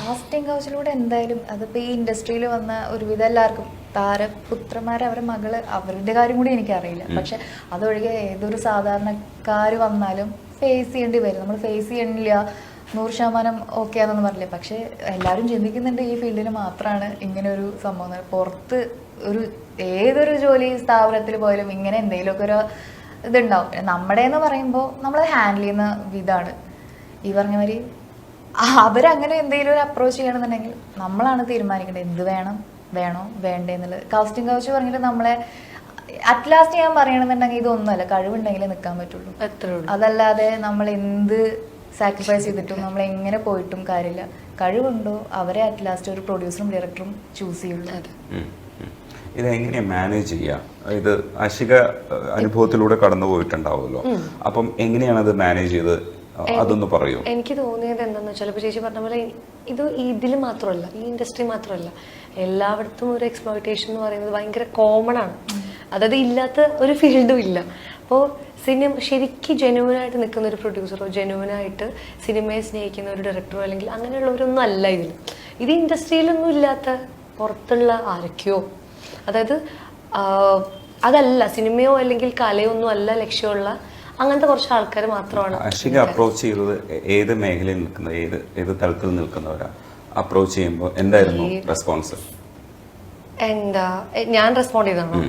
Casting കൗച്ചിലൂടെ എന്തായാലും അതിപ്പോൾ ഈ ഇൻഡസ്ട്രിയിൽ വന്ന ഒരുവിധം എല്ലാവർക്കും താരപുത്രന്മാർ അവരുടെ മകള് അവരുടെ കാര്യം കൂടി എനിക്കറിയില്ല. പക്ഷെ അതൊഴികെ ഏതൊരു സാധാരണക്കാർ വന്നാലും ഫേസ് ചെയ്യേണ്ടി വരും. നമ്മൾ ഫേസ് ചെയ്യണില്ല 100% ഓക്കെ ആണെന്ന് പറഞ്ഞില്ലേ. പക്ഷെ എല്ലാവരും ചിന്തിക്കുന്നുണ്ട് ഈ ഫീൽഡിൽ മാത്രമാണ് ഇങ്ങനെ ഒരു സംഭവം. പുറത്ത് ഒരു ഏതൊരു ജോലി സ്ഥാപനത്തിൽ പോയാലും ഇങ്ങനെ എന്തെങ്കിലുമൊക്കെ ഒരു ഇതുണ്ടാവും. നമ്മുടെ എന്ന് പറയുമ്പോൾ നമ്മൾ ഹാൻഡിൽ ചെയ്യുന്ന വിധമാണ് ഈ പറഞ്ഞ മാതിരി. അവരങ്ങനെ എന്തെങ്കിലും ഒരു അപ്രോച്ച് ചെയ്യണമെന്നുണ്ടെങ്കിൽ നമ്മളാണ് തീരുമാനിക്കേണ്ടത് എന്ത് വേണോ വേണ്ടേ എന്നുള്ളത്. കാസ്റ്റിംഗ് കൗച്ച് പറഞ്ഞിട്ട് നമ്മളെ അറ്റ്ലാസ്റ്റ് ഞാൻ പറയണമെന്നുണ്ടെങ്കിൽ ഇതൊന്നുമല്ല, കഴിവുണ്ടെങ്കിലേ നിൽക്കാൻ പറ്റുള്ളൂ. അതല്ലാതെ നമ്മൾ എന്ത് സാക്രിഫൈസ് ചെയ്തിട്ടും നമ്മൾ എങ്ങനെ പോയിട്ടും കാര്യമില്ല. കഴിവുണ്ടോ അവരെ അറ്റ്ലാസ്റ്റ് ഒരു പ്രൊഡ്യൂസറും ഡയറക്ടറും ചൂസ് ചെയ്യുള്ളൂ. ഇതെങ്ങനെയാ മാനേജ് ചെയ്യാം? ഇത് അശിക അനുഭവത്തിലൂടെ കടന്നു പോയിട്ടുണ്ടാവുമല്ലോ, അപ്പം എങ്ങനെയാണ് അത് മാനേജ് ചെയ്ത് അതൊന്ന് പറയൂ. എനിക്ക് തോന്നിയത് എന്താണെന്ന് വെച്ചാൽ ഇപ്പോൾ ചേച്ചി പറഞ്ഞ പോലെ ഇതിൽ മാത്രമല്ല, ഈ ഇൻഡസ്ട്രി മാത്രമല്ല, എല്ലായിടത്തും ഒരു എക്സ്പ്ലോയിറ്റേഷൻ എന്ന് പറയുന്നത് ഭയങ്കര കോമൺ ആണ്. അതായത് ഇല്ലാത്ത ഒരു ഫീൽഡും ഇല്ല. അപ്പോൾ ശരിക്കും ജെന്യുവനായിട്ട് നിൽക്കുന്ന ഒരു പ്രൊഡ്യൂസറോ ജെന്യുവനായിട്ട് സിനിമയെ സ്നേഹിക്കുന്ന ഒരു ഡയറക്ടറോ അല്ലെങ്കിൽ അങ്ങനെയുള്ളവരൊന്നും അല്ല ഇത് ഇൻഡസ്ട്രിയിലൊന്നും ഇല്ലാത്ത പുറത്തുള്ള ആരൊക്കെയോ, അതായത് അതല്ല സിനിമയോ അല്ലെങ്കിൽ കലയോ ഒന്നും അല്ല ലക്ഷ്യമുള്ള അങ്ങനത്തെ കുറച്ച് ആൾക്കാർ മാത്രമാണ്. അശിക അപ്രോച്ച് ചെയ്തത് ഏത് മേഖലയിൽ നിൽക്കുന്ന ഏത് തലത്തിൽ നിൽക്കുന്നവരാ അപ്രോച്ച് ചെയ്യുമ്പോൾ എന്തായിരുന്നു റെസ്പോൺസ്? ഞാൻ റെസ്പോണ്ട് ചെയ്താണോ?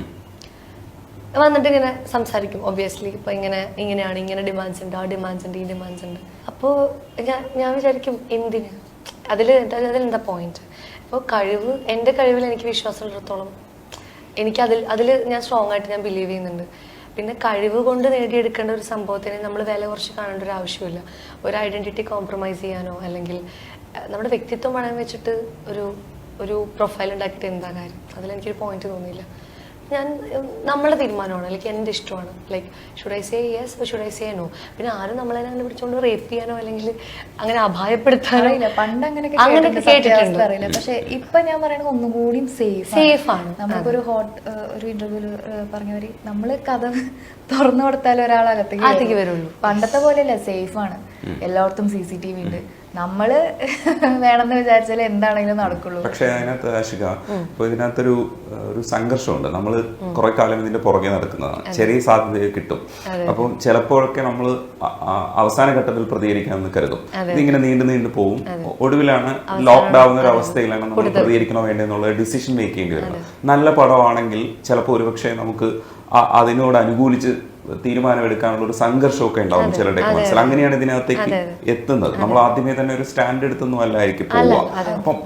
വന്നിട്ട് ഇങ്ങനെ സംസാരിക്കും. ഒബ്വിയസ്ലി ഇപ്പൊ ഇങ്ങനെയാണ്, ഇങ്ങനെ ഡിമാൻഡ്സ് ഉണ്ട്, ആ ഡിമാൻഡ്സ് ഉണ്ട്, ഈ ഡിമാൻഡ്സ് ഉണ്ട്. അപ്പോൾ ഞാൻ വിചാരിക്കും എന്തിന് അതിലെന്താ പോയിന്റ്? ഇപ്പോൾ എൻ്റെ കഴിവിൽ എനിക്ക് വിശ്വാസമുള്ളിടത്തോളം എനിക്ക് അതിൽ ഞാൻ സ്ട്രോങ് ആയിട്ട് ഞാൻ ബിലീവ് ചെയ്യുന്നുണ്ട്. പിന്നെ കഴിവ് കൊണ്ട് നേടിയെടുക്കേണ്ട ഒരു സംഭവത്തിന് നമ്മൾ വില കുറച്ച് കാണേണ്ട ഒരു ആവശ്യമില്ല. ഒരു ഐഡന്റിറ്റി കോംപ്രമൈസ് ചെയ്യാനോ അല്ലെങ്കിൽ നമ്മുടെ വ്യക്തിത്വം പണയം വെച്ചിട്ട് ഒരു പ്രൊഫൈൽ ഉണ്ടാക്കിയിട്ട് എന്താ കാര്യം? അതിലെനിക്കൊരു പോയിന്റ് തോന്നിയില്ല. നമ്മളെ തീരുമാനമാണ്, ലൈക്ക് എൻ്റെ ഇഷ്ടമാണ്. Like should I say yes, should I say no? പിന്നെ ആരും നമ്മളെ പിടിച്ചോണ്ട് റേപ്പ് ചെയ്യാനോ അല്ലെങ്കിൽ അങ്ങനെ അപായപ്പെടുത്താനോ ഇല്ല. പണ്ട് അങ്ങനെയൊക്കെ കേട്ടിട്ടുണ്ട്. പക്ഷെ ഇപ്പൊ ഞാൻ പറയണത് ഒന്നുകൂടി സേഫ് ആണ്. നമുക്കൊരു ഒരു ഇന്റർവ്യൂല് പറഞ്ഞവര് നമ്മള് കഥ തുറന്നു കൊടുത്താൽ ഒരാളകത്തേക്ക് വരുള്ളൂ. പണ്ടത്തെ പോലെയല്ല, സേഫ് ആണ്. എല്ലായിടത്തും CCTV ഉണ്ട്. നമ്മള് വേണമെന്ന് വിചാരിച്ചാൽ എന്താണെങ്കിലും നടക്കുള്ളൂ. പക്ഷെ അതിനകത്ത് ആശിക ഇപ്പൊ ഇതിനകത്തൊരു സംഘർഷമുണ്ട്. നമ്മൾ കുറെ കാലം ഇതിന്റെ പുറകെ നടക്കുന്നതാണ്. ചെറിയ സാധ്യത കിട്ടും. അപ്പം ചിലപ്പോഴൊക്കെ നമ്മൾ അവസാന ഘട്ടത്തിൽ പ്രതികരിക്കാമെന്ന് കരുതും. ഇതിങ്ങനെ നീണ്ടു പോകും. ഒടുവിലാണ് ലോക്ക്ഡ് ആവുന്ന ഒരു അവസ്ഥയിലാണ് നമ്മൾ പ്രതികരിക്കണോ വേണ്ടെന്നുള്ള ഡിസിഷൻ മേക്ക് ചെയ്യേണ്ടി വരുന്നത്. നല്ല പടമാണെങ്കിൽ ചിലപ്പോൾ ഒരുപക്ഷെ നമുക്ക് അതിനോട് അനുകൂലിച്ച് തീരുമാനമെടുക്കാനുള്ള ഒരു സംഘർഷമൊക്കെ ഉണ്ടാവും ചിലരുടെയൊക്കെ മനസ്സിൽ. അങ്ങനെയാണ് ഇതിനകത്തേക്ക് എത്തുന്നത്. നമ്മൾ ആദ്യമേ തന്നെ ഒരു സ്റ്റാൻഡ് എടുത്തൊന്നും അല്ലായിരിക്കും പോവുക. അപ്പം